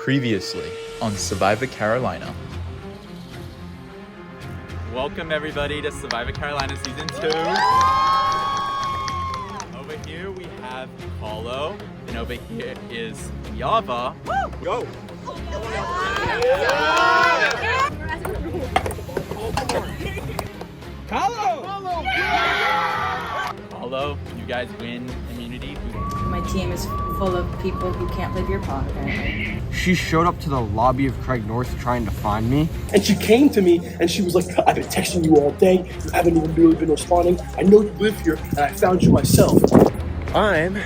Previously on Survivor Carolina. Welcome everybody to Survivor Carolina Season 2. Over here we have Paulo, and over here is Yava. Go! Paulo, you guys win immunity. My team is full of people who can't leave your paw, apparently. She showed up to the lobby of Craig North trying to find me. And she came to me and she was like, I've been texting you all day. You haven't even really been responding. I know you live here and I found you myself. I'm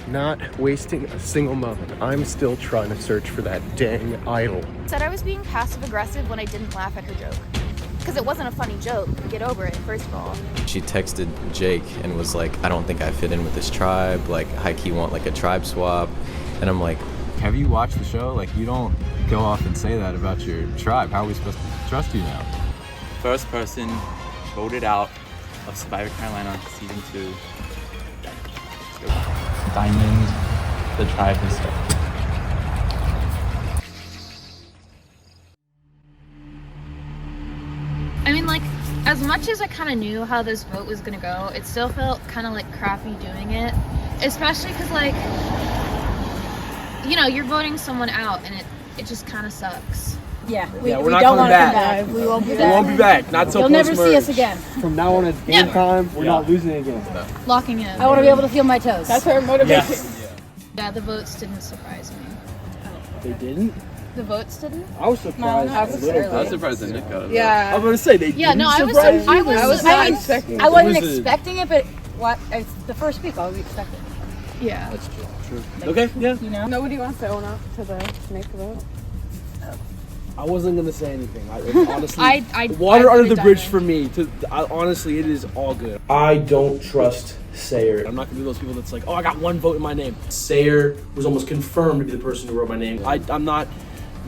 not wasting a single moment. I'm still trying to search for that dang idol. Said I was being passive aggressive when I didn't laugh at her joke. Because it wasn't a funny joke. Get over it, first of all. She texted Jake and was like, I don't think I fit in with this tribe. Like, high-key want like a tribe swap. And I'm like, have you watched the show? Like, you don't go off and say that about your tribe. How are we supposed to trust you now? First person voted out of Survivor Carolina Season 2. Let's go. Diamond, the tribe has started. I mean, like, as much as I kind of knew how this vote was gonna go, it still felt kind of like crappy doing it. Especially because, like, you know, you're voting someone out and it just kind of sucks. Yeah, we we're don't not want to coming come back. We won't be We back. won't be back. Not till You'll never see us post-merge. again. From now on at game time, we're not losing again. Locking in. I want to be able to feel my toes. That's our motivation. Yes. Yeah, the votes didn't surprise me. They didn't? The votes didn't? I was surprised. I was surprised. I was surprised that Nick got it. Yeah. I was going to say, they Yeah, didn't no, I was surprise you? I was not expecting it. I wasn't It was a- expecting it, but what? It's the first week. I'll be expecting. Yeah. That's true. Okay, yeah. You know. Nobody wants to own up to the snake vote. I wasn't going to say anything. Honestly, I water under the done bridge it. for me. Honestly, it is all good. I don't trust Sayer. I'm not going to be those people that's like, oh, I got one vote in my name. Sayer was almost confirmed to be the person who wrote my name. I'm not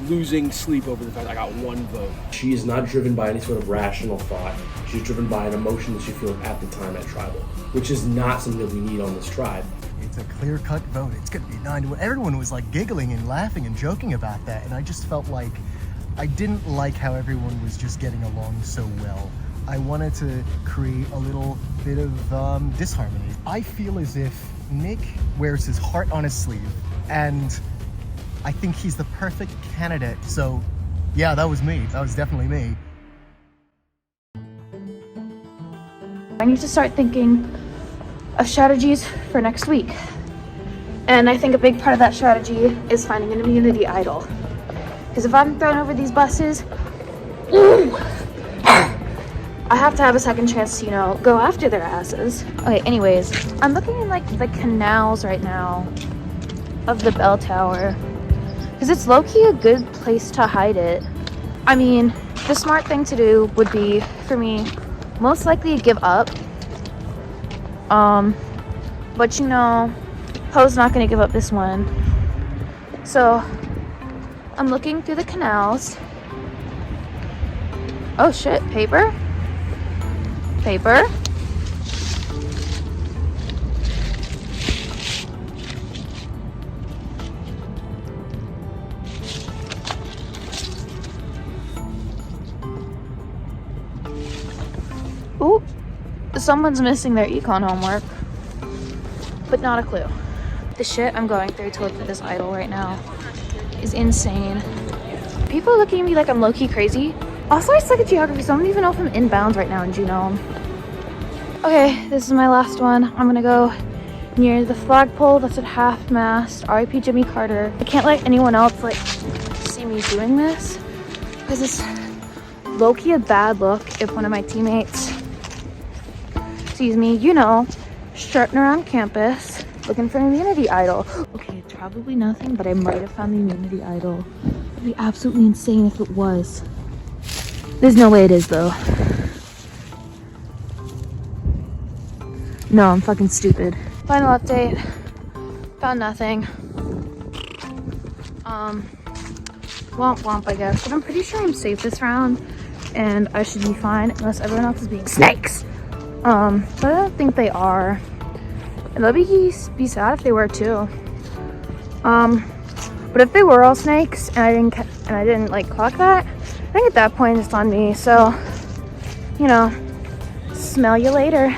losing sleep over the fact I got one vote. She is not driven by any sort of rational thought. She's driven by an emotion that she feels at the time at tribal, which is not something that we need on this tribe. It's a clear-cut vote. It's going to be 9-1. Everyone was like giggling and laughing and joking about that, and I just felt like I didn't like how everyone was just getting along so well. I wanted to create a little bit of disharmony. I feel as if Nick wears his heart on his sleeve, and I think he's the perfect candidate. So, yeah, that was me. That was definitely me. I need to start thinking of strategies for next week. And I think a big part of that strategy is finding an immunity idol. Because if I'm thrown over these buses, I have to have a second chance to, you know, go after their asses. Okay, anyways, I'm looking in like the canals right now of the bell tower. Because it's low-key a good place to hide it. I mean, the smart thing to do would be, for me, most likely to give up. But you know, Poe's not gonna give up this one. So, I'm looking through the canals. Oh shit, paper? Paper? Ooh, someone's missing their econ homework, but not a clue. The shit I'm going through to look for this idol right now is insane. People are looking at me like I'm low-key crazy. Also, I suck at geography, so I don't even know if I'm inbounds right now in Genome. Okay, this is my last one. I'm gonna go near the flagpole that's at half-mast. R.I.P. Jimmy Carter. I can't let anyone else, like, see me doing this, because it's low-key a bad look if one of my teammates sees me, you know, strutting around campus looking for an immunity idol. Okay, it's probably nothing, but I might have found the immunity idol. It'd be absolutely insane if it was. There's no way it is, though. No, I'm fucking stupid. Final update. Found nothing. Womp womp, I guess. But I'm pretty sure I'm safe this round, and I should be fine unless everyone else is being snakes. But I don't think they are. And that'd be sad if they were too. But if they were all snakes and I didn't like clock that, I think at that point it's on me. So, you know, smell you later.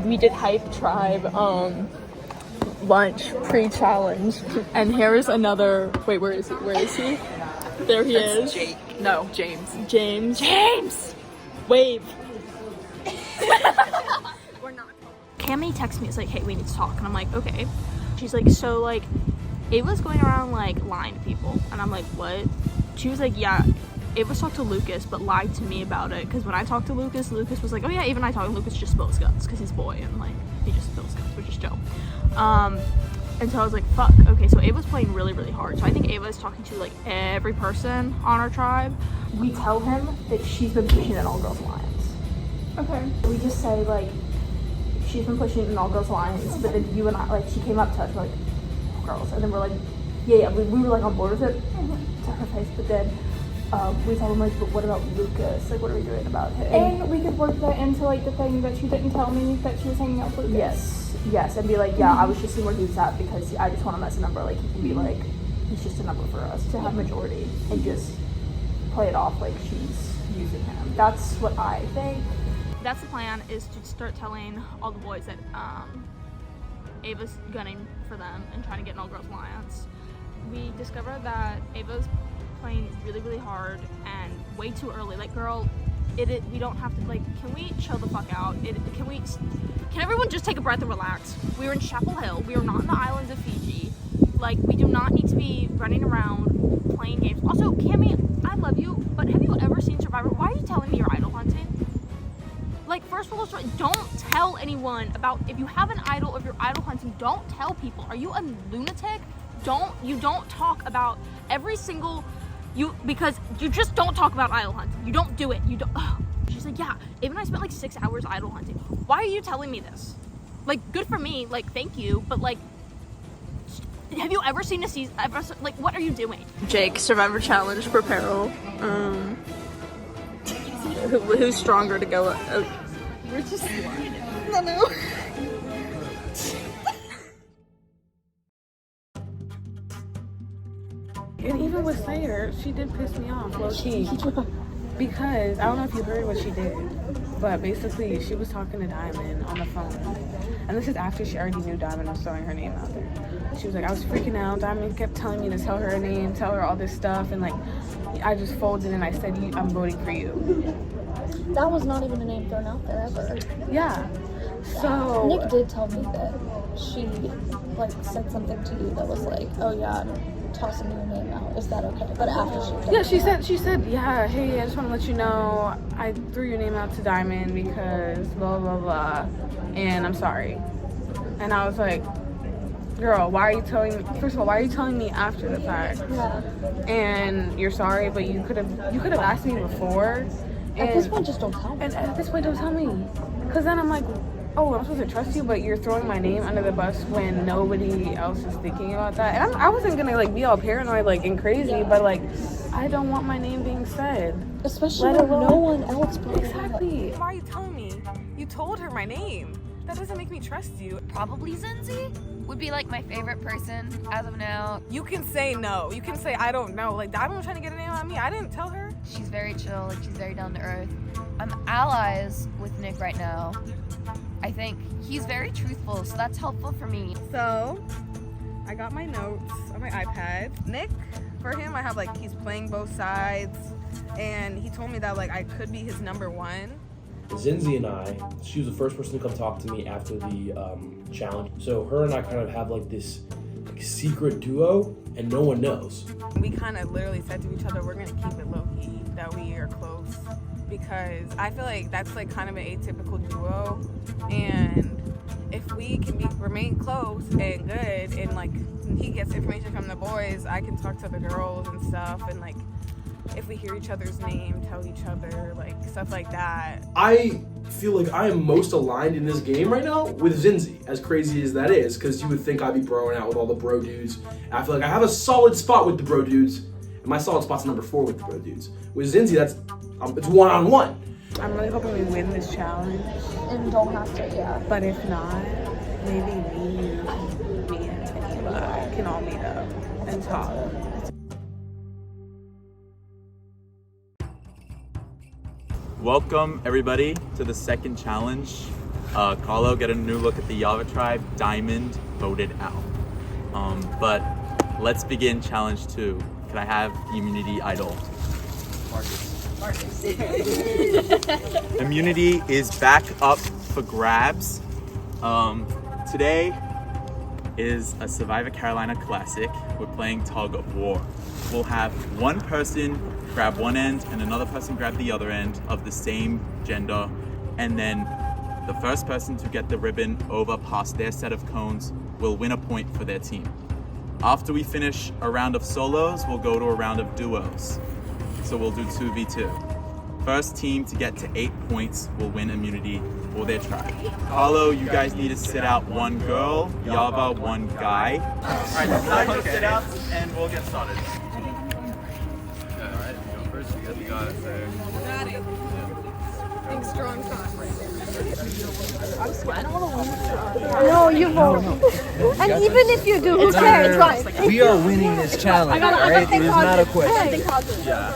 We did Hype Tribe lunch pre-challenge, and here is another. Wait, where is he? There he is. Jake. No, James. James. Wave. Cammy texts me, it's like, hey, we need to talk. And I'm like, okay. She's like, so like, Ava's going around like lying to people. And I'm like, what? She was like, yeah, Ava's talked to Lucas, but lied to me about it. Because when I talked to Lucas, Lucas was like, oh yeah, Ava and I talked, and Lucas just spills guts because he's a boy and like, he just spills guts, which is Joe. And so I was like, fuck, okay, so Ava's playing really, really hard. So I think Ava is talking to like every person on our tribe. We tell him that she's been pushing an all-girls alliance. Okay. We just say like, she's been pushing an all-girls alliance, but then you and I, like, she came up to us, we're like, girls, and then we're like, yeah, we were like on board with it, to her face, but then we told him like, but what about Lucas? Like, what are we doing about him? And we could work that into like the thing that she didn't tell me that she was hanging out with Lucas. Yes, and be like, yeah, I was just seeing where he was at because I just want to mess a number. Like, he can be like, he's just a number for us to have majority and just play it off like she's using him. That's what I think. That's the plan, is to start telling all the boys that Ava's gunning for them and trying to get an all-girls alliance. We discovered that Ava's playing really, really hard and way too early. Like, girl, we don't have to, like, can we chill the fuck out? Can everyone just take a breath and relax? We're in Chapel Hill. We are not in the islands of Fiji. Like, we do not need to be running around playing games. Also, Cammy, I love you, but have you ever seen Survivor? Why are you telling me you're idol hunting? Like, first of all, don't tell anyone about, if you have an idol, if you're idol hunting, don't tell people. Are you a lunatic? You don't talk about every single, because you just don't talk about idol hunting. You don't do it. You don't. Ugh. She's like, yeah, Ava and I spent like 6 hours idol hunting. Why are you telling me this? Like, good for me, like, thank you, but like, have you ever seen a season, like, what are you doing? Jake, Survivor Challenge for Peril. Who's stronger to go? We're just no. And even with Sayer, she did piss me off, low key. Because I don't know if you heard what she did, but basically she was talking to Diamond on the phone. And this is after she already knew Diamond was throwing her name out there. She was like, I was freaking out. Diamond kept telling me to tell her name, tell her all this stuff. And like, I just folded and I said, I'm voting for you. That was not even a name thrown out there ever. Yeah. So Nick did tell me that she like said something to you that was like, oh yeah, I'm tossing your name out. Is that okay? But after she said, yeah, hey, I just want to let you know I threw your name out to Diamond because blah blah blah, and I'm sorry. And I was like, girl, why are you telling me? First of all, why are you telling me after the fact? Yeah. And you're sorry, but you could have asked me before. At this point, just don't tell me. And at this point, don't tell me, because then I'm like, oh, I'm supposed to trust you, but you're throwing my name under the bus when nobody else is thinking about that. And I wasn't gonna like be all paranoid like and crazy, but like, I don't want my name being said, especially when no one else brought it up. Exactly. Why are you telling me? You told her my name. That doesn't make me trust you. Probably Zinzi would be like my favorite person as of now. You can say no. You can say I don't know. Like, Diamond was trying to get a name on me. I didn't tell her. She's very chill. Like, she's very down to earth. I'm allies with Nick right now. I think he's very truthful, so that's helpful for me. So, I got my notes on my iPad. Nick, for him, I have like, he's playing both sides, and he told me that like I could be his number one. Zinzi and I, she was the first person to come talk to me after the challenge. So her and I kind of have like this like secret duo, and no one knows. We kind of literally said to each other, we're gonna keep it low key, that we are close, because I feel like that's like kind of an atypical duo, and if we can remain close and good, and like he gets information from the boys, I can talk to the girls and stuff, and like if we hear each other's name, tell each other, like stuff like that. I feel like I am most aligned in this game right now with Zinzi, as crazy as that is, because you would think I'd be broing out with all the bro dudes. I feel like I have a solid spot with the bro dudes, and my solid spot's number 4 with the bro dudes. With Zinzi, it's one-on-one. I'm really hoping we win this challenge. And don't have to, yeah. But if not, maybe me and Yava can all meet up and talk. Welcome everybody to the second challenge. Carlo, get a new look at the Yava tribe. Diamond voted out. But let's begin challenge 2. Can I have immunity idol? Marcus. Immunity is back up for grabs. Today is a Survivor Carolina Classic. We're playing tug of war. We'll have one person grab one end and another person grab the other end of the same gender, and then the first person to get the ribbon over past their set of cones will win a point for their team. After we finish a round of solos, we'll go to a round of duos. So we'll do 2v2. First team to get to 8 points will win immunity for their tribe. Carlo, you guys need to sit out one girl, Yava, one guy. Alright, decide your sit outs and we'll get started. Alright, go first. You got the guys there. Got it. Big strong shot. No, you won't. And even if you do, who cares? We are winning this challenge, alright? It is not a question. Yeah.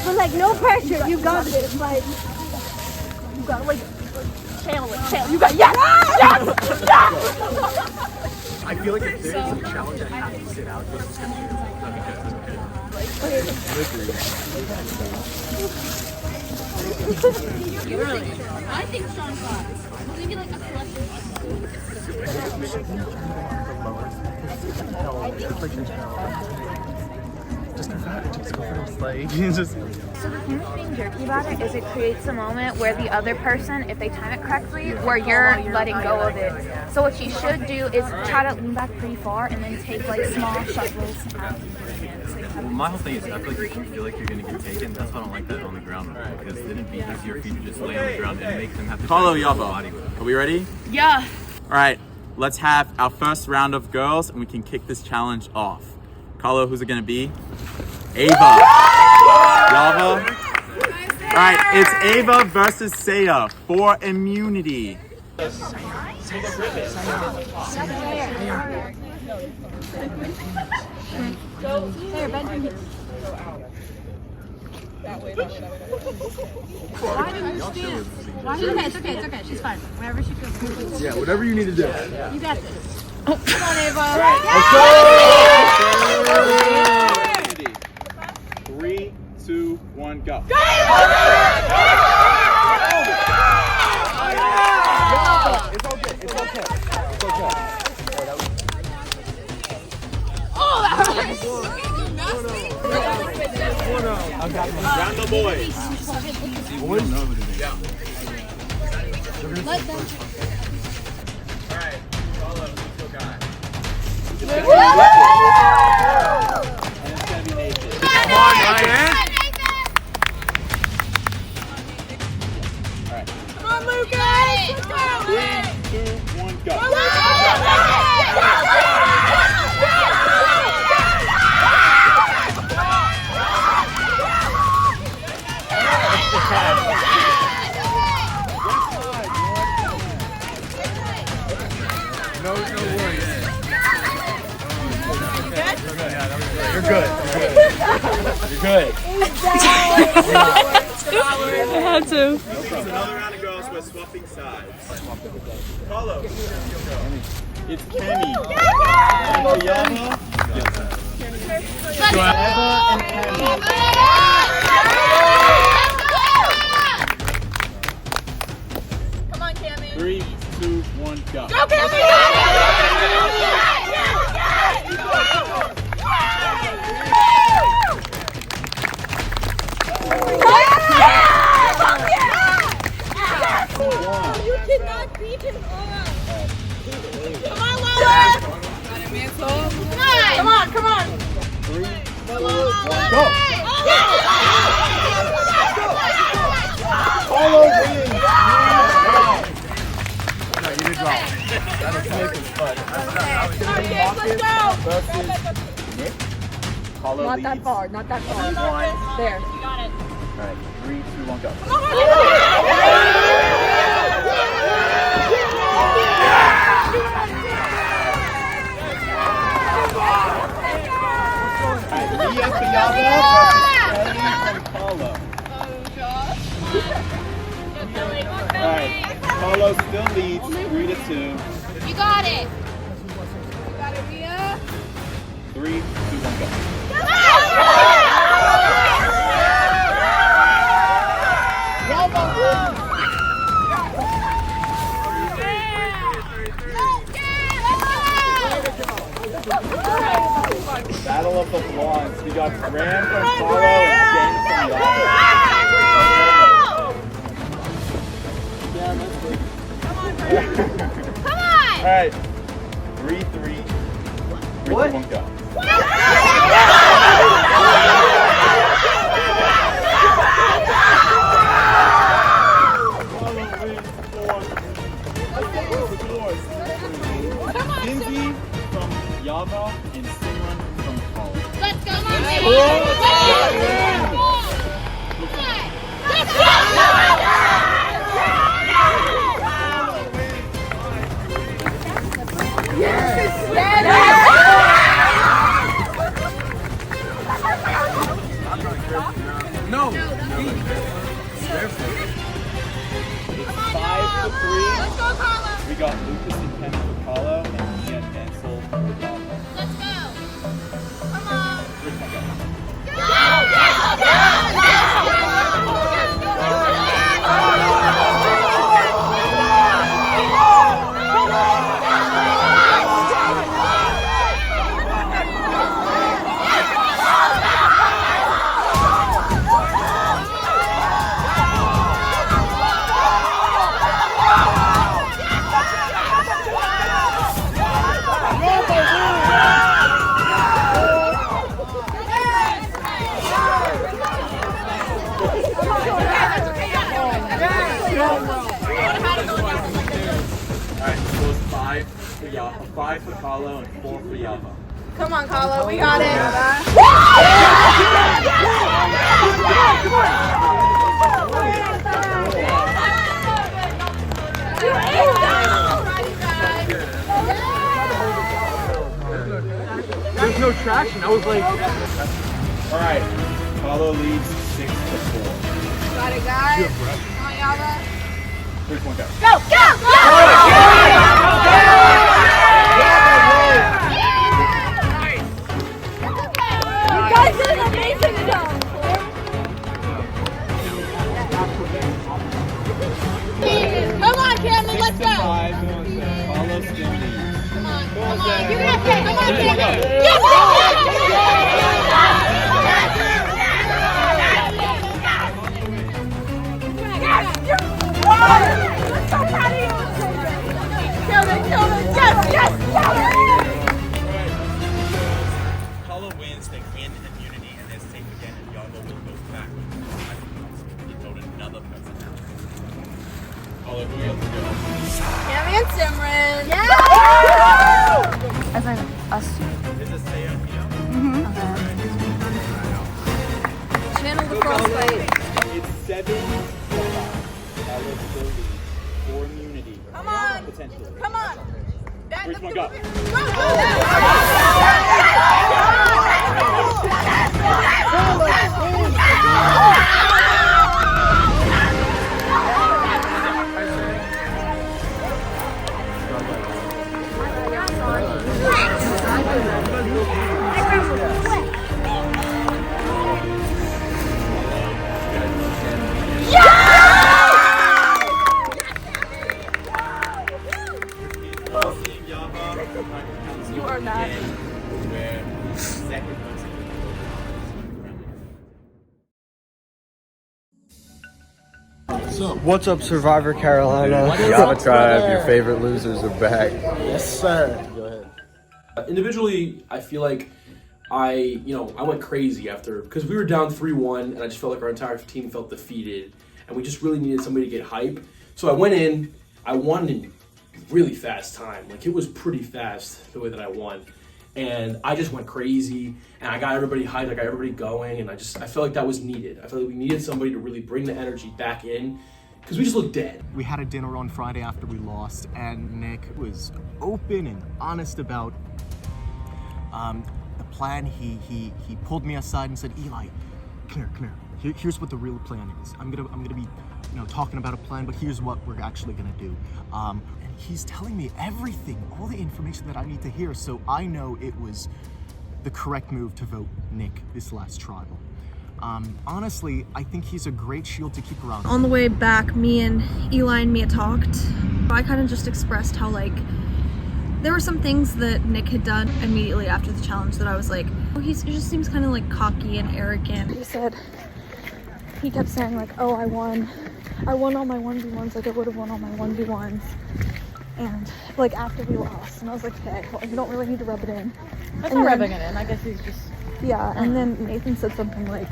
But like, no pressure. You got this. Like, you got like, channel. You got yes. I feel like if there's a challenge I have to sit out, this is going to be I think Sean Fox. Maybe like a collective. So the thing that's being jerky about it is it creates a moment where the other person, if they time it correctly, where you're letting go of it. So what you should do is try to lean back pretty far and then take like small shuffles out of your hands. Well, my whole thing is, I feel like if you feel like you're going to get taken, that's why I don't like that on the ground. Because then it'd be easier for you to just lay on the ground and make them have to Carlo, body Yava, with it. are we ready? Yeah. Alright, let's have our first round of girls and we can kick this challenge off. Carlo, who's it gonna be? Ava. Yava. Alright, it's Ava versus Saya for immunity. Why didn't you stand? Why didn't you? It's okay. She's fine. Whenever she feels comfortable. Yeah, whatever you need to do. You got this. Come on, Ava. Let's go! 3, 2, 1, go. It's okay. Oh, that hurts. Round the boys. Let them. Alright, Carlo, let's go, guy. And it's gonna be Nathan. Come on, Ryan. Alright. Come on, Lucas! Let's go! 3, 2, 1, go. No worries. You're good. You're good. I had to. It's another round of girls. We're swapping sides. Carlo. It's Kenny. Yava. Eva and Kenny. Come on, Cammy. 3, 2, 1, go. Go, Cammy! You cannot beat him up. Come on, Lola! Come on! 3, 2, 1, Go! Carlo wins! No, you did wrong. That'll make us fun. Let's go! versus Nick. Carlo Not leads. that far. Not that far. 1. There. Alright, 3, 2, 1, go. Yeah! 2. You got it. You got it, Mia. 3, 2, 1, go. Battle of the Blondes. We got Graham from Paulo and James from Yava. Come on. All right. 3, 3, 2, 1, go. Lindsay from Yava and Simran from Paulo. Let's go, Mom. No. It's 5 to 3. Let's go, Carlo. We got Lucas and Ken for Paulo and Ian and Ansel for Yava. Let's go. Come on. Five for Carlo and 4 for Yava. Come on, Carlo. We got it. There's no traction. I was like... All right. Carlo leads 6 to 4. Got it, guys. Come on, Yava. 3, 2, 1, go. You guys did an amazing job. Come on, Cameron, let's go. 5, Carlo still leads. Come on. You got it. Come on, Cameron. I'm so proud of you. Yes. Carlo wins, they win in unity, and they're safe again, and Yava will go back. He voted another person out. Carlo, who else to go? Cammy and Simran. As in us. Is it Saya and Mia? Channel the crossfight. It's 7 to 5. Carlo still leads. 4 immunity. Come on. Potentially. Come on. 3, 2, 1, go. You are not. What's up, Survivor Carolina? Yava Tribe, your favorite losers are back. Yes, sir. Go ahead. Individually, I feel like I went crazy after, because we were down 3-1, and I just felt like our entire team felt defeated, and we just really needed somebody to get hype. So I went in, I won in really fast time. Like, it was pretty fast the way that I won. And I just went crazy, and I got everybody hyped, I got everybody going, and I felt like that was needed. I felt like we needed somebody to really bring the energy back in, because we just looked dead. We had a dinner on Friday after we lost, and Nick was open and honest about the plan. He pulled me aside and said, "Eli, come here. Here's what the real plan is. I'm gonna be talking about a plan, but here's what we're actually gonna do. And he's telling me everything, all the information that I need to hear, so I know it was the correct move to vote Nick this last tribal. Honestly, I think he's a great shield to keep around. On the way back, me and Eli and Mia talked. I kind of just expressed how, like, there were some things that Nick had done immediately after the challenge that I was like, oh, he just seems kind of like cocky and arrogant. He kept saying like, oh, I won all my 1v1s, like I would have won all my 1v1s. And like after we lost, and I was like, okay, well, you don't really need to rub it in. That's not rubbing it in, I guess he's just... Yeah, and then Nathan said something like,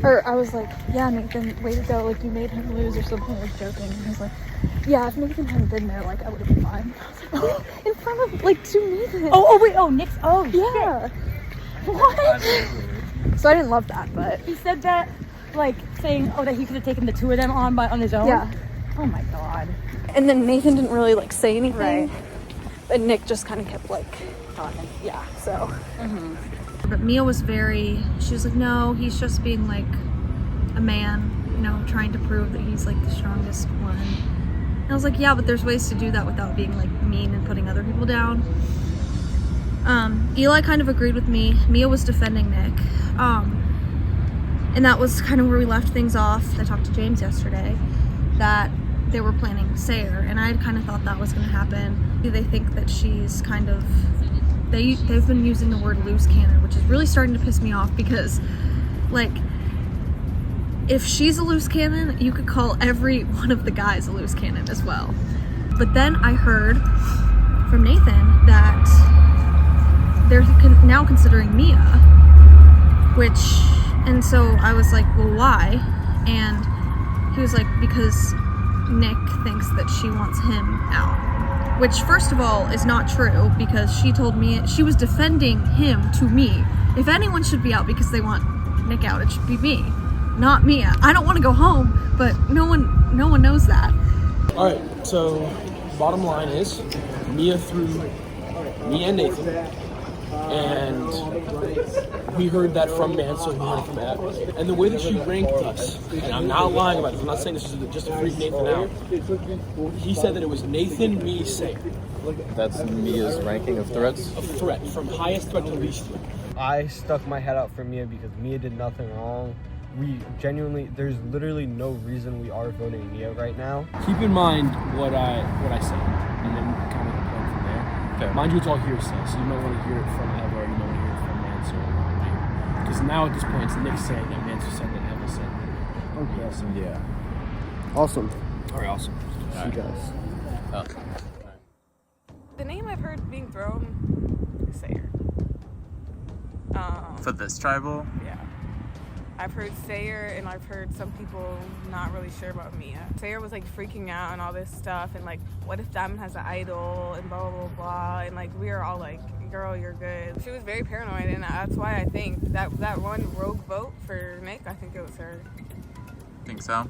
or I was like, yeah, Nathan, way to go, like you made him lose or something, like joking. And he was like, yeah, if Nathan hadn't been there, like I would have been fine. I was like, in front of, like, to Nathan. Nick's, oh, yeah. What? So I didn't love that, but. He said that, like, saying, oh, that he could have taken the two of them on his own? Yeah. Oh my god. And then Nathan didn't really, like, say anything. Right. And Nick just kind of kept, like, talking. Yeah, so. But Mia was she was like, no, he's just being, like, a man, trying to prove that he's, like, the strongest one. And I was like, yeah, but there's ways to do that without being, like, mean and putting other people down. Eli kind of agreed with me. Mia was defending Nick. And that was kind of where we left things off. I talked to James yesterday that they were planning Sayer, and I kind of thought that was going to happen. They think that she's kind of, they've been using the word loose cannon, which is really starting to piss me off because, like, if she's a loose cannon, you could call every one of the guys a loose cannon as well. But then I heard from Nathan that they're now considering Mia, and so I was like, well, why? And he was like, because Nick thinks that she wants him out. Which, first of all, is not true, because she told me, she was defending him to me. If anyone should be out because they want Nick out, it should be me, not Mia. I don't want to go home, but no one knows that. All right, so bottom line is Mia threw me and Nathan, and we heard that from Mansell, we heard it from Ab. And the way that she ranked us, and I'm not lying about this, I'm not saying this is just to freak Nathan out. He said that it was Nathan, me, Sayer. That's Mia's ranking of threats? Of threat, from highest threat to least threat. I stuck my head out for Mia because Mia did nothing wrong. We genuinely, there's literally no reason we are voting Mia right now. Keep in mind what I said, and then kind of go from there. Okay. Mind you, it's all hearsay, so you might want to hear it from Eva, or you might want to hear it from Mansell. Because now at this point, it's Nick saying that Mansell said that Eva said that. Okay. So, Yeah. Awesome. all right, awesome. See you guys. The name I've heard being thrown is Sayer. For this tribal? Yeah. I've heard Sayer, and I've heard some people not really sure about Mia. Sayer was like freaking out and all this stuff, and like, what if Diamond has an idol, and blah, blah, blah, and like, we were all like, girl, you're good. She was very paranoid, and that's why I think that one rogue vote for Nick, I think it was her. Think so?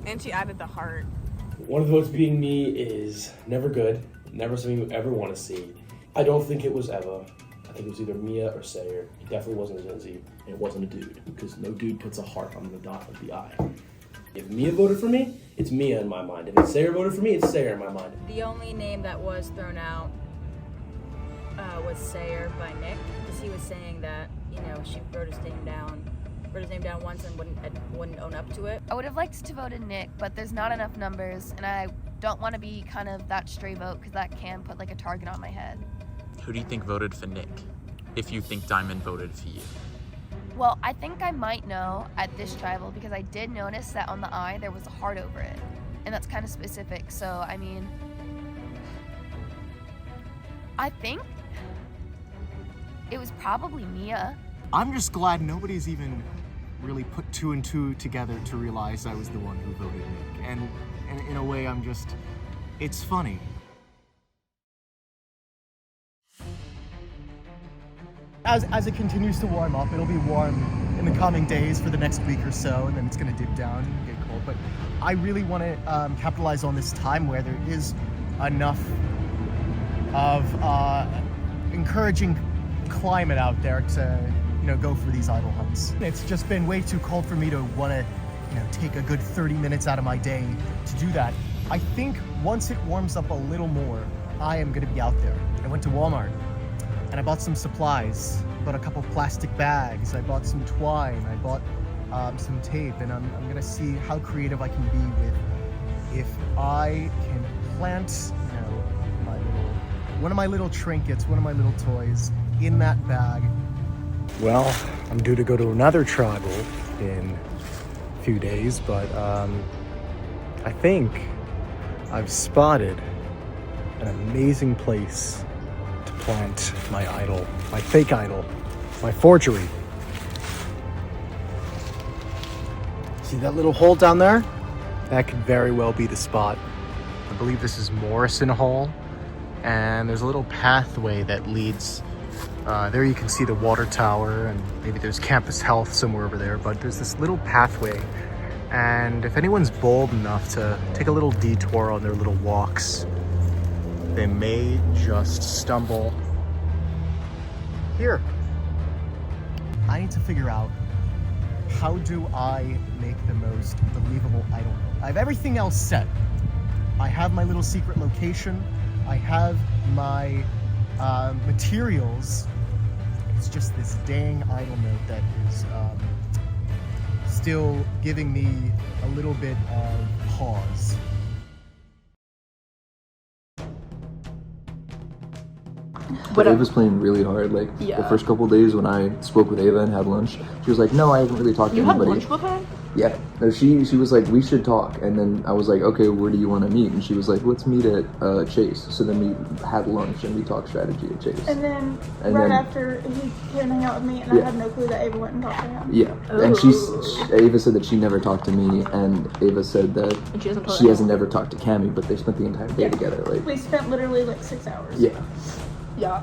And she added the heart. One of the votes being me is never good, never something you ever want to see. I don't think it was Eva. I think it was either Mia or Sayer. It definitely wasn't Zinzi. It wasn't a dude, because no dude puts a heart on the dot of the eye. If Mia voted for me, it's Mia in my mind. If Sayer voted for me, it's Sayer in my mind. The only name that was thrown out was Sayer by Nick, because he was saying that, she wrote his name down once and wouldn't own up to it. I would have liked to vote in Nick, but there's not enough numbers, and I don't want to be kind of that stray vote, because that can put like a target on my head. Who do you think voted for Nick, if you think Diamond voted for you? Well, I think I might know at this tribal, because I did notice that on the eye there was a heart over it, and that's kind of specific. So I mean, I think it was probably Mia. I'm just glad nobody's even really put two and two together to realize I was the one who voted Nick. And in a way, it's funny. As it continues to warm up, it'll be warm in the coming days for the next week or so, and then it's gonna dip down and get cold. But I really want to capitalize on this time where there is enough of encouraging climate out there to go for these idol hunts. It's just been way too cold for me to want to take a good 30 minutes out of my day to do that. I think once it warms up a little more, I am gonna be out there. I went to Walmart and I bought some supplies. I bought a couple plastic bags. I bought some twine. I bought some tape, and I'm gonna see how creative I can be with if I can plant, one of my little trinkets, one of my little toys in that bag. Well, I'm due to go to another tribal in a few days, but I think I've spotted an amazing place to plant my idol, my fake idol, my forgery. See that little hole down there? That could very well be the spot. I believe this is Morrison Hall, and there's a little pathway that leads, there you can see the water tower, and maybe there's Campus Health somewhere over there, but there's this little pathway, and if anyone's bold enough to take a little detour on their little walks, they may just stumble here. I need to figure out, how do I make the most believable idol? I have everything else set. I have my little secret location. I have my materials. It's just this dang idol note that is still giving me a little bit of pause. But Ava's playing really hard. Like the first couple days when I spoke with Ava and had lunch, she was like, "No, I haven't really talked to anybody." You had lunch with her? Yeah. No, she was like, "We should talk," and then I was like, "Okay, where do you want to meet?" And she was like, "Let's meet at Chase." So then we had lunch and we talked strategy at Chase. And then after he came to hang out with me, and I had no clue that Ava went and talked to him. Yeah, and Ava said that she never talked to me, and Ava said that she hasn't never talked to Cammy, but they spent the entire day together. Like we spent literally like 6 hours. Yeah. Yeah,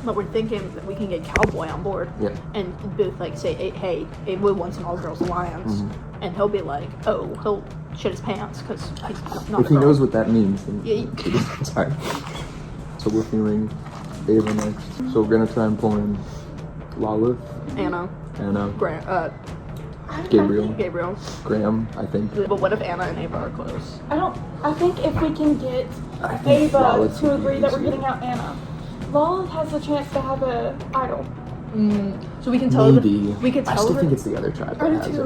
but we're thinking that we can get Cowboy on board and both like say, hey, Ava wants an all-girls alliance, and he'll be like, oh, he'll shit his pants because he's not if he knows what that means, then it's hard. So we're feeling Ava next. So we're gonna try and pull in Lala, Anna, Gabriel, Graham, I think. But what if Anna and Ava are close? I think if we can get Ava to agree that we're getting out Anna, Lala has the chance to have an idol. So we can tell her. We could tell her. I still think it's the other tribe that has it.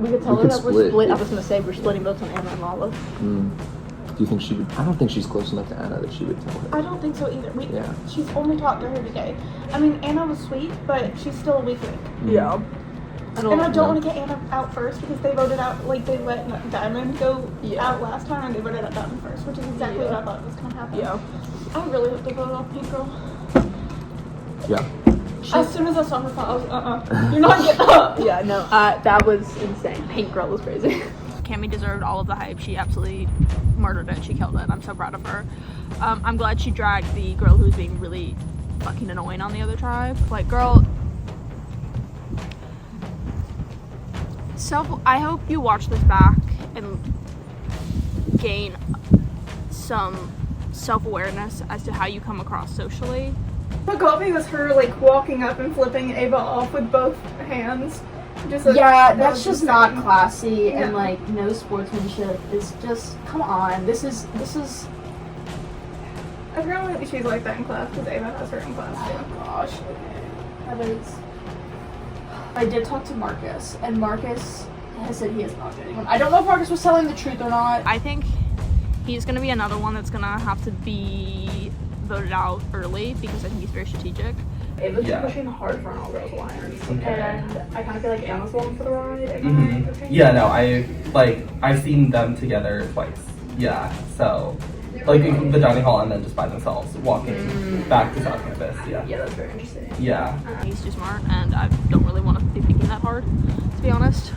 We could tell her that we're split. I was gonna say we're splitting votes on Anna and Lala. Do you think she would? I don't think she's close enough to Anna that she would tell her. I don't think so either. She's only talked to her today. I mean, Anna was sweet, but she's still a weak link. Yeah. I don't want to get Anna out first because they voted out, like they let Diamond go out last time and they voted out Diamond first, which is exactly what I thought was going to happen. Yeah. I really hope they vote off Pink Girl. Yeah. As soon as I saw her fall, I was, you're not getting up. Yeah, no, that was insane. Pink Girl was crazy. Cammy deserved all of the hype. She absolutely murdered it. She killed it. I'm so proud of her. I'm glad she dragged the girl who was being really fucking annoying on the other tribe. Like, girl... I hope you watch this back and gain some self-awareness as to how you come across socially. What got me was her like walking up and flipping Ava off with both hands. Just like, that's just not classy and like no sportsmanship. It's just, come on, this is. Apparently she's like that in class because Ava has her in class too. Oh gosh, that is. I did talk to Marcus, and Marcus has said he is not getting one. I don't know if Marcus was telling the truth or not. I think he's going to be another one that's going to have to be voted out early because I think he's very strategic. Ava's been pushing hard for an all-girls alliance, and I kind of feel like Anna's along for the ride. Yeah, no, I've seen them together twice. Yeah, so like in the dining hall and then just by themselves walking back to South Campus. Yeah, that's very interesting. Yeah, he's too smart, and I don't really want to be thinking that hard, to be honest.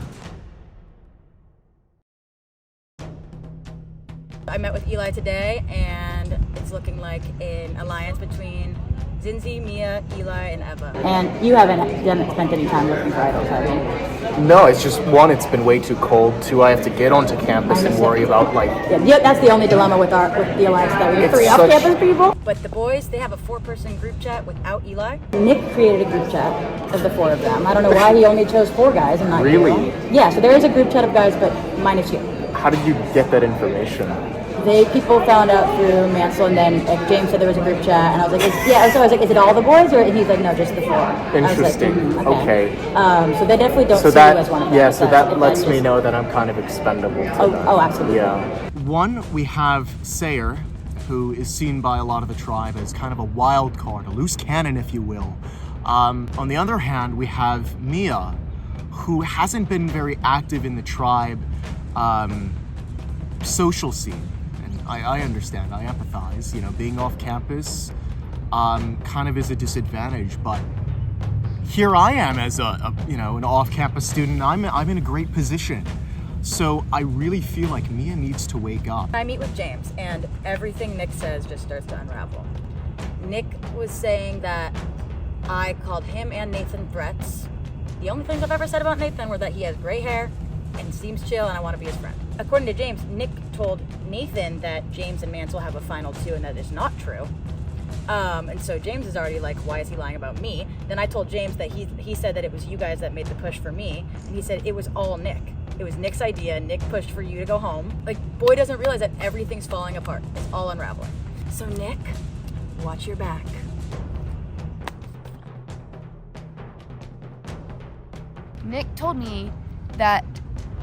I met with Eli today, and it's looking like an alliance between Zinzi, Mia, Eli, and Eva. And you haven't spent any time looking for idols, have you? No, it's just one, it's been way too cold. Two, I have to get onto campus and worry about like. Yeah, that's the only dilemma with the alliance that we have 3 off-campus people. But the boys, they have a 4-person group chat without Eli. Nick created a group chat of the 4 of them. I don't know why he only chose 4 guys and not Really? you. Yeah, so there is a group chat of guys, but minus you. How did you get that information? People found out through Mansell, and then James said there was a group chat, and I was like, I was like, is it all the boys, or? And he's like, no, just the 4. Interesting. Like, okay. So they definitely don't see you as one of them. Yeah, so that lets me know that I'm kind of expendable to them. Oh, absolutely. Yeah. One, we have Sayer, who is seen by a lot of the tribe as kind of a wild card, a loose cannon, if you will. On the other hand, we have Mia, who hasn't been very active in the tribe social scene. I understand, I empathize, being off campus kind of is a disadvantage, but here I am as an off-campus student. I'm in a great position. So I really feel like Mia needs to wake up. I meet with James, and everything Nick says just starts to unravel. Nick was saying that I called him and Nathan threats. The only things I've ever said about Nathan were that he has gray hair and seems chill and I want to be his friend. According to James, Nick told Nathan that James and Mansell have a final 2 and that is not true. And so James is already like, why is he lying about me? Then I told James that he said that it was you guys that made the push for me, and he said it was all Nick. It was Nick's idea. Nick pushed for you to go home. Like, boy doesn't realize that everything's falling apart. It's all unraveling. So Nick, watch your back. Nick told me that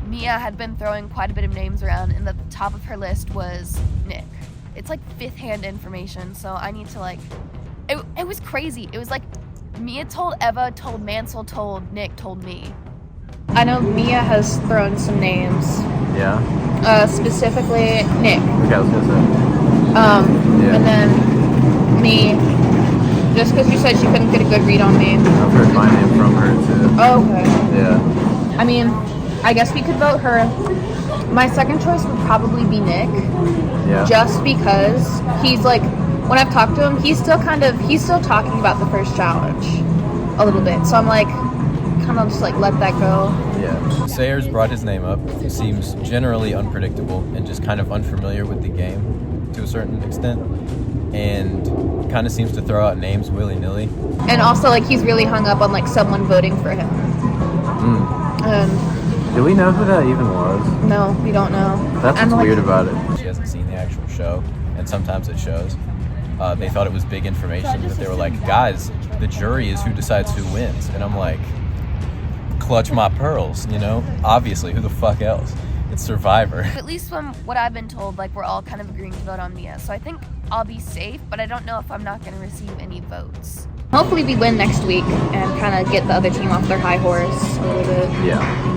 Mia had been throwing quite a bit of names around and that the top of her list was Nick. It's like 5th-hand information, so I need to it was crazy. It was like Mia told Eva, told Mansell, told Nick, told me. I know Mia has thrown some names. Yeah. Specifically Nick. Okay, I was gonna say. And then me. Just because you said she couldn't get a good read on me. I've heard my name from her too. Oh, okay. Yeah. I mean, I guess we could vote her. My second choice would probably be Nick. Yeah. Just because he's like, when I've talked to him, he's still talking about the first challenge a little bit. So I'm like, kind of just like let that go. Yeah. Sayers brought his name up. He seems generally unpredictable and just kind of unfamiliar with the game to a certain extent. And kind of seems to throw out names willy-nilly. And also, like, he's really hung up on, like, someone voting for him. Do we know who that even was? No, we don't know. That's what's weird about it. She hasn't seen the actual show, and sometimes it shows. They thought it was big information, but they were like, guys, the jury is who decides who wins. And I'm like, clutch my pearls, Obviously, who the fuck else? It's Survivor. At least from what I've been told, like, we're all kind of agreeing to vote on Mia. So I think I'll be safe, but I don't know if I'm not going to receive any votes. Hopefully we win next week and kind of get the other team off their high horse a little bit. Yeah.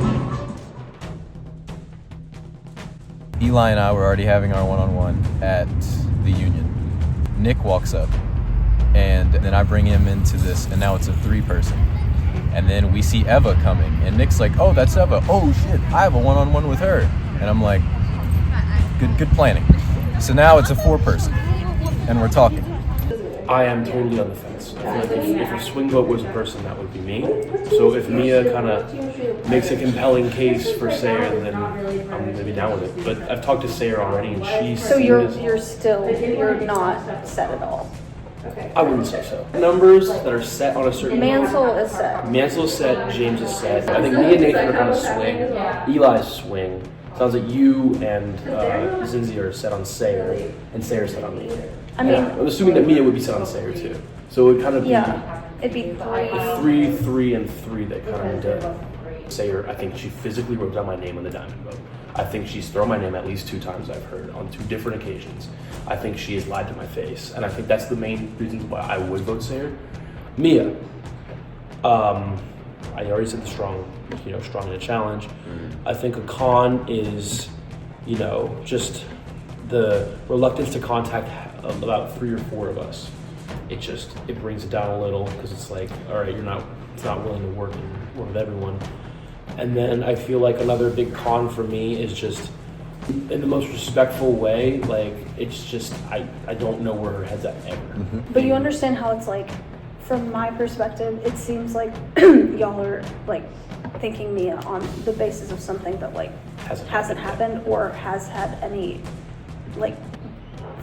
Eli and I were already having our one-on-one at the Union. Nick walks up, and then I bring him into this, and now it's a 3-person. And then we see Eva coming, and Nick's like, oh, that's Eva. Oh, shit, I have a one-on-one with her. And I'm like, good planning. So now it's a 4-person, and we're talking. I am totally on the fence. I feel like if a swing vote was a person, that would be me. So if Mia kind of makes a compelling case for Sayer, then I'm going to be down with it. But I've talked to Sayer already, and she's... So you're not set at all? Okay. I wouldn't say so. Numbers that are set on a certain... Mansell is set. Mansell is set, James is set. I think me and Nathan are kind of swing. Eli's swing. Sounds like you and Zinzi are set on Sayer, and Sayer's set on me. I'm assuming that Mia would be set on Sayer too. So it would kind of be... Yeah, it'd be 3, 3, and 3 that kind of Sayer. I think she physically wrote down my name on the diamond vote. I think she's thrown my name at least 2 times, I've heard, on 2 different occasions. I think she has lied to my face, and I think that's the main reasons why I would vote Sayer. Mia, I already said the strong in a challenge. I think a con is, just the reluctance to contact about 3 or 4 of us. It brings it down a little because it's like, all right, it's not willing to work with everyone. And then I feel like another big con for me is just in the most respectful way. Like, it's just, I don't know where her head's at ever. But you understand how it's like, from my perspective, it seems like y'all are like thinking Mia on the basis of something that like hasn't happened or has had any like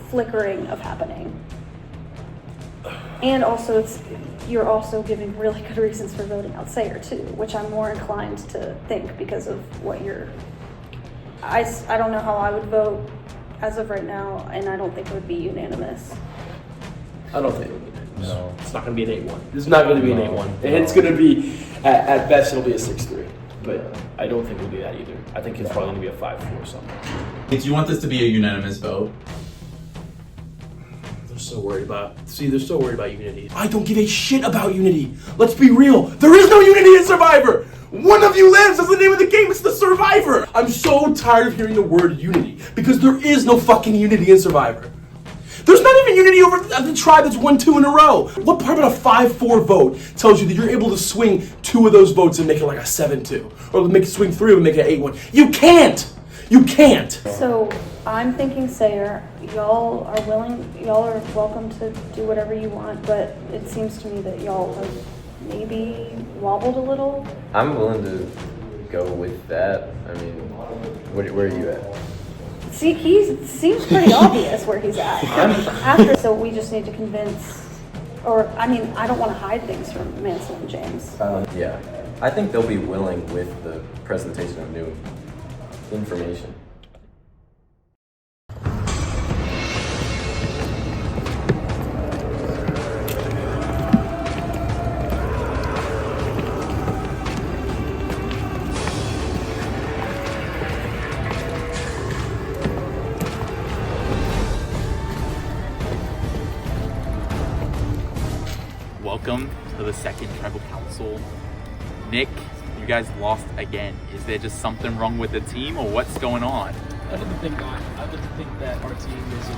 flickering of happening. And also you're also giving really good reasons for voting out Sayer too, which I'm more inclined to think because of what I don't know how I would vote as of right now, and I don't think it would be unanimous. I don't think it would be unanimous. No. It's not going to be an 8-1. It's not going to be an 8-1. And it's going to be, at best, it'll be a 6-3. But I don't think it'll be that either. I think it's probably going to be a 5-4 or something. Do you want this to be a unanimous vote? They're so worried about unity. I don't give a shit about unity. Let's be real. There is no unity in Survivor. One of you lives. That's the name of the game. It's the Survivor. I'm so tired of hearing the word unity because there is no fucking unity in Survivor. There's not even unity over the tribe that's won 2 in a row. What part about a 5-4 vote tells you that you're able to swing 2 of those votes and make it like a 7-2? Or make it swing 3 and make it an 8-1? You can't! You can't! So I'm thinking Sayer, y'all are welcome to do whatever you want, but it seems to me that y'all have maybe wobbled a little. I'm willing to go with that. I mean, where are you at? See, he seems pretty obvious where he's at. So we just need to convince, or I mean, I don't want to hide things from Mansell and James. Yeah, I think they'll be willing with the presentation of new information. Welcome to the second tribal council. Nick, you guys lost again. Is there just something wrong with the team, or what's going on? I didn't think not. I didn't think that our team is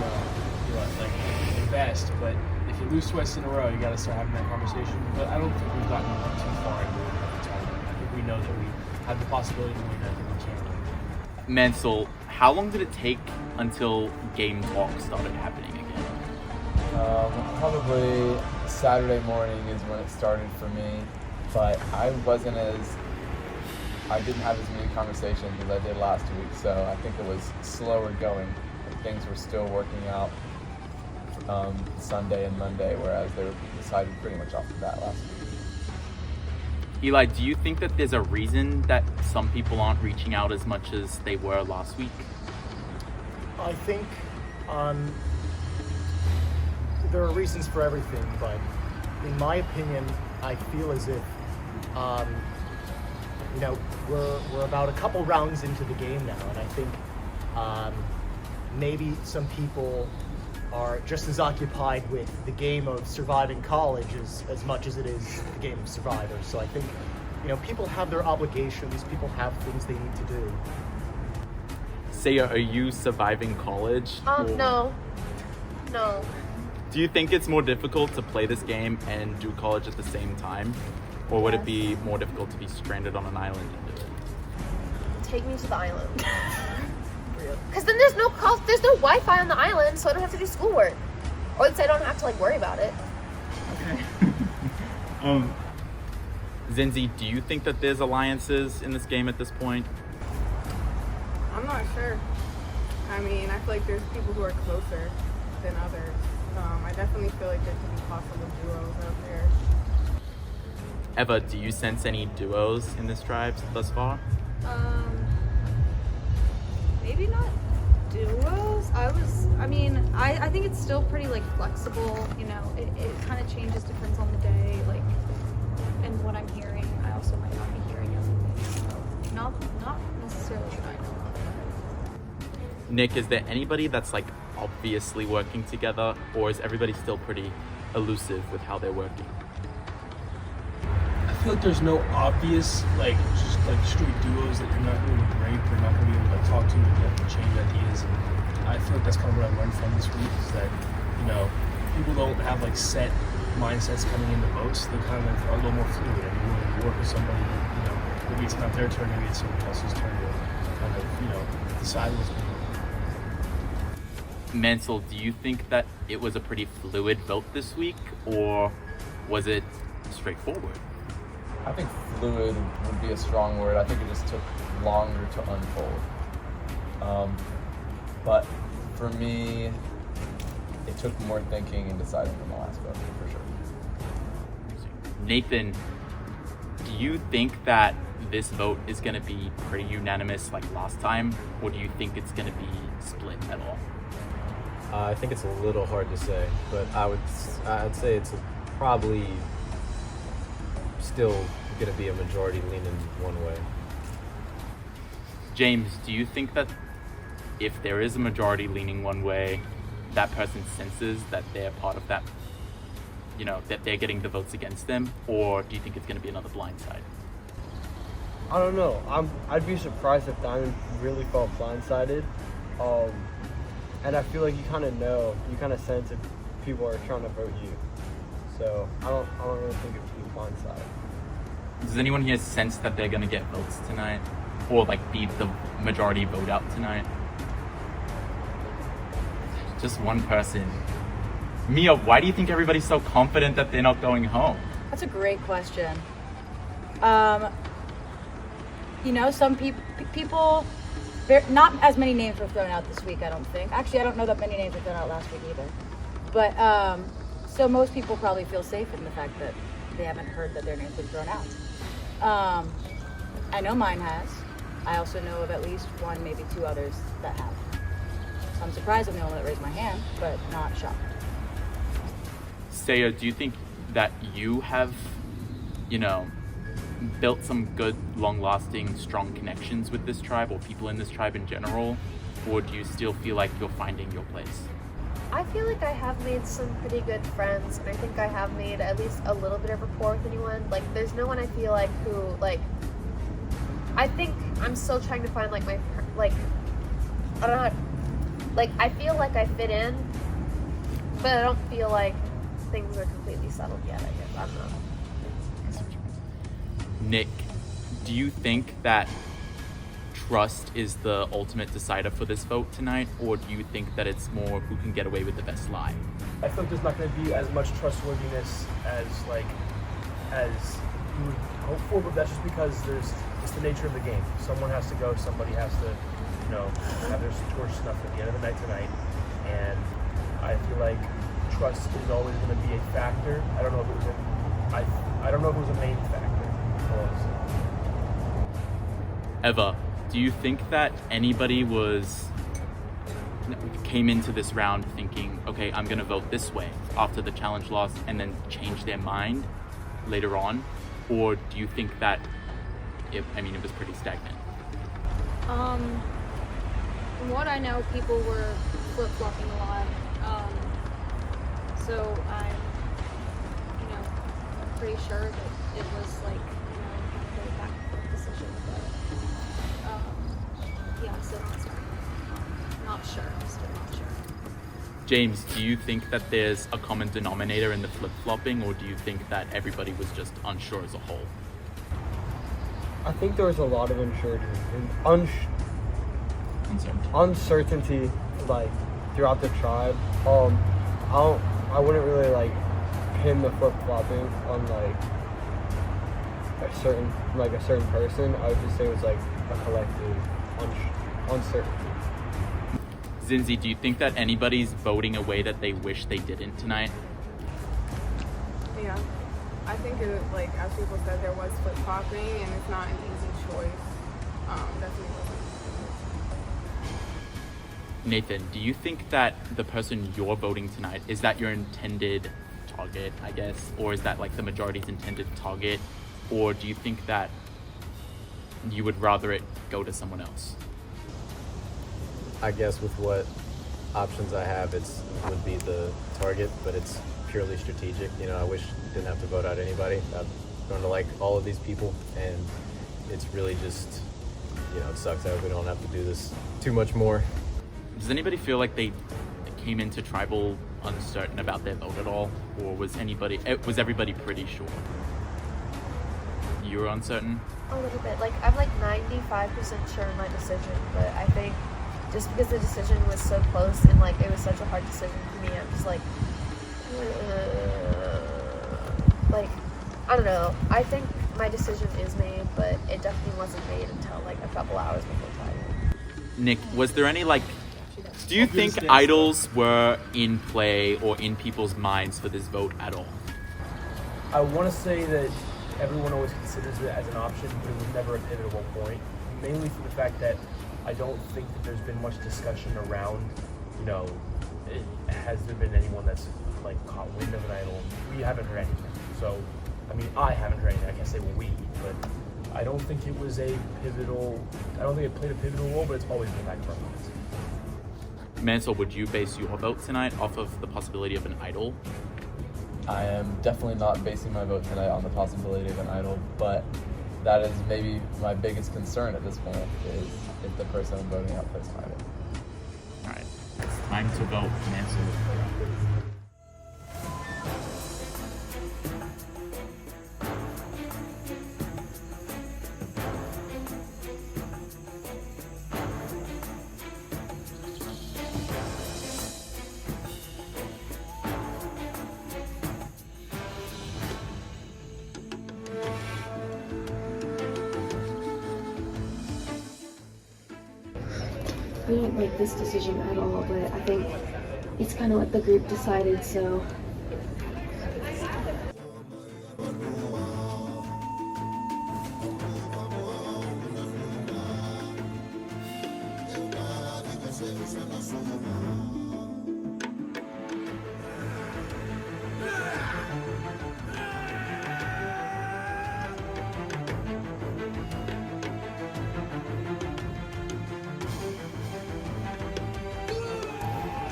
like the best, but if you lose twice in a row, you got to start having that conversation. But I don't think we've gotten too far into the tournament. I think we know that we have the possibility to win. I think we can win. Mansell, how long did it take until game talk started happening again? Probably Saturday morning is when it started for me, but I didn't have as many conversations as I did last week, so I think it was slower going. Things were still working out Sunday and Monday, whereas they were decided pretty much off the bat last week. Eli, do you think that there's a reason that some people aren't reaching out as much as they were last week? I think there are reasons for everything, but in my opinion, I feel as if we're about a couple rounds into the game now, and I think maybe some people are just as occupied with the game of surviving college as much as it is the game of Survivor. So I think people have their obligations, people have things they need to do. Sayer, are you surviving college? No. Do you think it's more difficult to play this game and do college at the same time? Or would it be more difficult to be stranded on an island and do it? Take me to the island. Because then there's no Wi-Fi on the island, so I don't have to do schoolwork. Or at least I don't have to worry about it. Okay. Zinzi, do you think that there's alliances in this game at this point? I'm not sure. I mean, I feel like there's people who are closer than others. I definitely feel like there could be possible duos out there. Eva, do you sense any duos in this tribe thus far? Maybe not duos. I think it's still pretty flexible. It kind of changes, depends on the day, and what I'm hearing. I also might not be hearing everything. So not necessarily that I know of. Nick, is there anybody that's obviously working together, or is everybody still pretty elusive with how they're working? I feel like there's no obvious straight duos that you're not going to break or not going to be able to talk to and change ideas. And I feel like that's kind of what I learned from this week, is that people don't have set mindsets coming into votes. They kind of are a little more fluid, and you're willing to work with somebody that maybe it's not their turn, maybe it's someone else's turn to kind of decide what's going on. Mansell, do you think that it was a pretty fluid vote this week, or was it straightforward? I think fluid would be a strong word. I think it just took longer to unfold. But for me, it took more thinking and deciding than the last vote, for sure. Nathan, do you think that this vote is going to be pretty unanimous like last time, or do you think it's going to be split at all? I think it's a little hard to say, but I'd say it's probably still going to be a majority leaning one way. James, do you think that if there is a majority leaning one way, that person senses that they're part of that, you know, that they're getting the votes against them, or do you think it's going to be another blindside? I don't know. I'd be surprised if Diamond really felt blindsided. And I feel like you kind of know, you kind of sense if people are trying to vote you. So I don't really think it's be blindsided. Does anyone here sense that they're going to get votes tonight, or like be the majority vote out tonight? Just one person. Mia, why do you think everybody's so confident that they're not going home? That's a great question. You know, some people, not as many names were thrown out this week, I don't think. Actually, I don't know that many names were thrown out last week either. But, so most people probably feel safe in the fact that they haven't heard that their name's been thrown out. I know mine has. I also know of at least one, maybe two others that have. So I'm surprised I'm the only one that raised my hand, but not shocked. Saya, do you think that you have, you know, built some good, long-lasting, strong connections with this tribe or people in this tribe in general? Or do you still feel like you're finding your place? I feel like I have made some pretty good friends, and I think I have made at least a little bit of rapport with anyone. Like, there's no one I feel like who, like, I think I'm still trying to find, like, my, like, I don't know, like, I feel like I fit in, but I don't feel like things are completely settled yet, I guess. I don't know. Nick, do you think that trust is the ultimate decider for this vote tonight, or do you think that it's more who can get away with the best lie? I feel like there's not going to be as much trustworthiness as you would hope for, but that's just because it's the nature of the game. Someone has to go, somebody has to, you know, have their torch snuffed at the end of the night tonight, and I feel like trust is always going to be a factor. I don't know if it was a main factor. Eva, do you think that anybody came into this round thinking, okay, I'm gonna vote this way after the challenge loss, and then change their mind later on? Or do you think that it was pretty stagnant? From what I know, people were flip-flopping a lot. So I'm, pretty sure that it was like, a back decision, but yeah, so not sure, still not sure. James, do you think that there's a common denominator in the flip-flopping, or do you think that everybody was just unsure as a whole? I think there was a lot of uncertainty, like, throughout the tribe. I wouldn't really, like, pin the flip-flopping on, like, a certain person. I would just say it was, like, a collective uncertainty. Zinzi, do you think that anybody's voting a way that they wish they didn't tonight? Yeah. I think it, like, as people said, there was flip-flopping, and it's not an easy choice. Definitely wasn't. Nathan, do you think that the person you're voting tonight, is that your intended target, I guess? Or is that like the majority's intended target? Or do you think that you would rather it go to someone else? I guess with what options I have, would be the target, but it's purely strategic. You know, I wish I didn't have to vote out anybody. I'm going to like all of these people, and it's really just, it sucks. I hope we don't have to do this too much more. Does anybody feel like they came into tribal uncertain about their vote at all, or was everybody pretty sure? You were uncertain? A little bit. Like, I'm like 95% sure in my decision, but I think just because the decision was so close and like it was such a hard decision for me. I'm just like I don't know. I think my decision is made, but it definitely wasn't made until like a couple hours before time. Nick, was there any do you think idols were in play or in people's minds for this vote at all? I want to say that everyone always considers it as an option, but it was never a pivotal point. Mainly for the fact that I don't think that there's been much discussion around, has there been anyone that's like caught wind of an idol? We haven't heard anything. So, I mean, I haven't heard anything. I can't say we, but I don't think it was a pivotal. I don't think it played a pivotal role, but it's always been back of our minds. Mansell, would you base your vote tonight off of the possibility of an idol? I am definitely not basing my vote tonight on the possibility of an idol, but that is maybe my biggest concern at this point, is if the person I'm voting out plays an idol. Alright, it's time to vote, Mansell. I don't like this decision at all, but I think it's kind of what the group decided, so.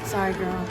Sorry, girl.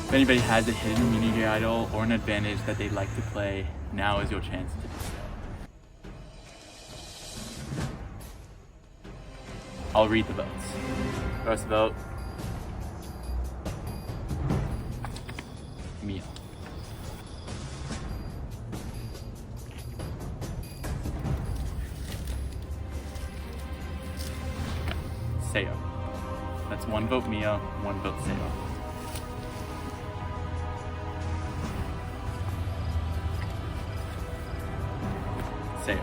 If anybody has a hidden immunity idol or an advantage that they'd like to play, now is your chance to do so. I'll read the votes. First vote, Mia. Seo. That's one vote Mia, one vote Seo. Seo.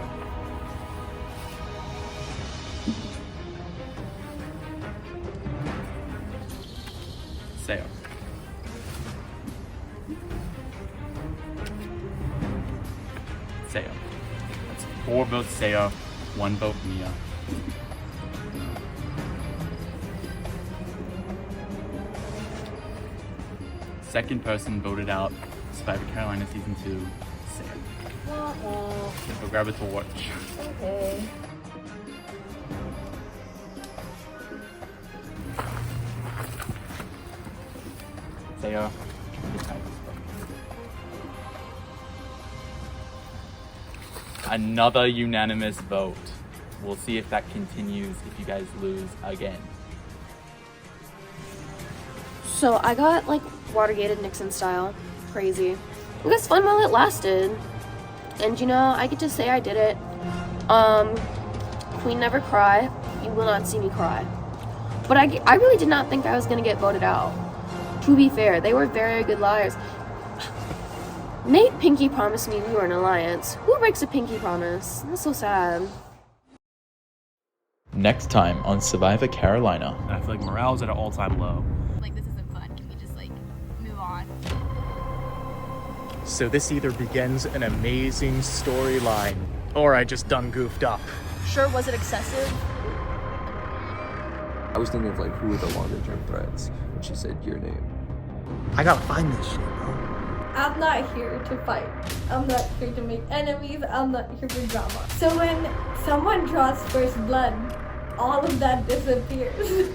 Seo. Seo. That's 4 votes Seo, 1 vote Mia. Second person voted out Survivor Carolina Season 2, Seo. So grab a torch. Okay. Seo. Another unanimous vote. We'll see if that continues if you guys lose again. So I got like Watergated Nixon style. Crazy. It was fun while it lasted. And you know, I get to say I did it. Queen never cry. You will not see me cry. But I really did not think I was gonna get voted out. To be fair, they were very good liars. Nate pinky promised me we were an alliance. Who breaks a pinky promise? That's so sad. Next time on Survivor Carolina. I feel like morale's at an all-time low. Like, this isn't fun. Can we just, like, move on? So this either begins an amazing storyline, or I just done goofed up. Sure, was it excessive? I was thinking of like who were the longer term threats when she said your name. I gotta find this shit, bro. I'm not here to fight. I'm not here to make enemies. I'm not here for drama. So when someone draws first blood, all of that disappears.